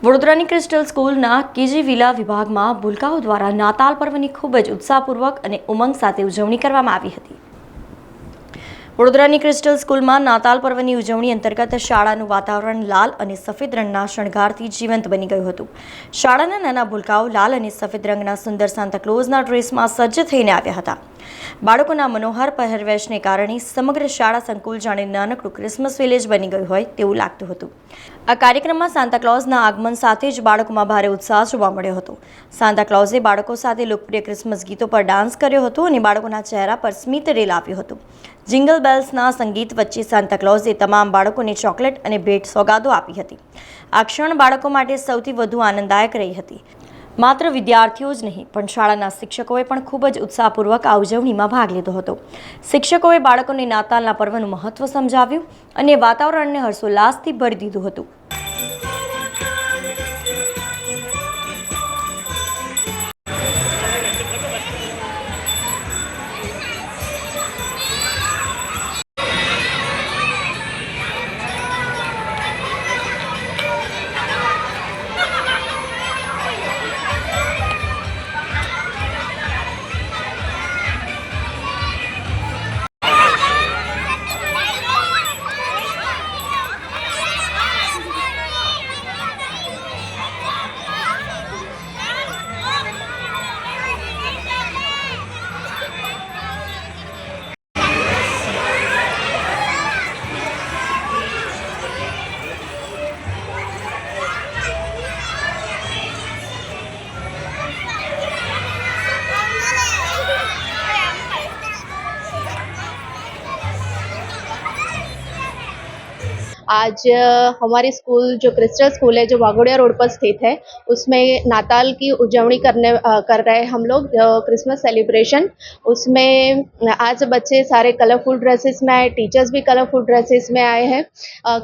વડોદરાની ક્રિસ્ટલ સ્કૂલના KG villa વિભાગમાં ભૂલકાઓ દ્વારા નાતાલ પર્વની ખૂબ જ ઉત્સાહપૂર્વક અને ઉમંગ સાથે ઉજવણી કરવામાં આવી હતી। વડોદરાની ક્રિસ્ટલ સ્કૂલમાં નાતાલ પર્વની ઉજવણી અંતર્ગત શાળાનું વાતાવરણ લાલ અને સફેદ રંગના શણગારથી જીવંત બની ગયું હતું। શાળાના નાના ભૂલકાઓ લાલ અને સફેદ રંગના સુંદર સાન્તાક્લોઝના ડ્રેસમાં સજ્જ થઈને આવ્યા હતા। બાળકોના મનોહર પહેરવેશને કારણે સમગ્ર શાળા સંકુલ જાણે નાનકડું ક્રિસમસ વિલેજ બની ગયું હોય તેવું લાગતું હતું। આ કાર્યક્રમમાં સાન્તાક્લોઝના આગમન સાથે જ બાળકોમાં ભારે ઉત્સાહ જોવા મળ્યો હતો। સાન્તાક્લોઝે બાળકો સાથે લોકપ્રિય ક્રિસમસ ગીતો પર ડાન્સ કર્યો હતો અને બાળકોના ચહેરા પર સ્મિત રેલ આવ્યું હતું। જિંગલ બેલ્સના સંગીત વચ્ચે સાન્તાક્લોઝે તમામ બાળકોને ચોકલેટ અને ભેટ સોગાદો આપી હતી। આ ક્ષણ બાળકો માટે સૌથી વધુ આનંદદાયક રહી હતી। માત્ર વિદ્યાર્થીઓ જ નહીં પણ શાળાના શિક્ષકોએ પણ ખૂબ જ ઉત્સાહપૂર્વક આ ઉજવણીમાં ભાગ લીધો હતો। શિક્ષકોએ બાળકોને નાતાલના પર્વનું મહત્વ સમજાવ્યું અને વાતાવરણને હર્ષોલ્લાસથી ભરી દીધું હતું। आज हमारी स्कूल जो क्रिस्टल स्कूल है जो वाघोड़िया रोड पर स्थित है उसमें नाताल की उजवणी कर रहे हैं हम लोग क्रिसमस सेलिब्रेशन। उसमें आज बच्चे सारे कलरफुल ड्रेसेस में आए, टीचर्स भी कलरफुल ड्रेसेस में आए हैं।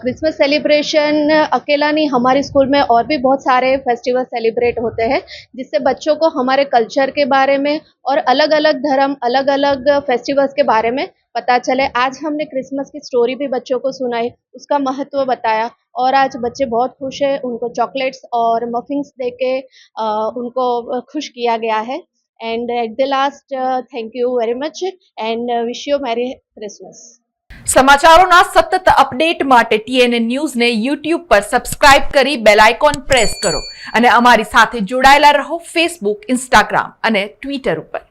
क्रिसमस सेलिब्रेशन अकेला नहीं, हमारी स्कूल में और भी बहुत सारे फेस्टिवल सेलिब्रेट होते हैं जिससे बच्चों को हमारे कल्चर के बारे में और अलग अलग धर्म अलग अलग फेस्टिवल्स के बारे में पता चले। आज हमने क्रिसमस की स्टोरी भी बच्चों को सुनाई, उसका महत्व बताया और आज बच्चे बहुत खुश हैं। उनको चॉकलेट्स और मफिन्स देके उनको खुश किया गया है। And at the last thank you very much and wish you merry Christmas. સમાચારોના સતત અપડેટ માટે TNN ન્યૂઝને YouTube પર સબસ્ક્રાઇબ કરી બેલ આઇકોન પ્રેસ કરો અને અમારી સાથે જોડાયેલા રહો Facebook, Instagram અને Twitter ઉપર।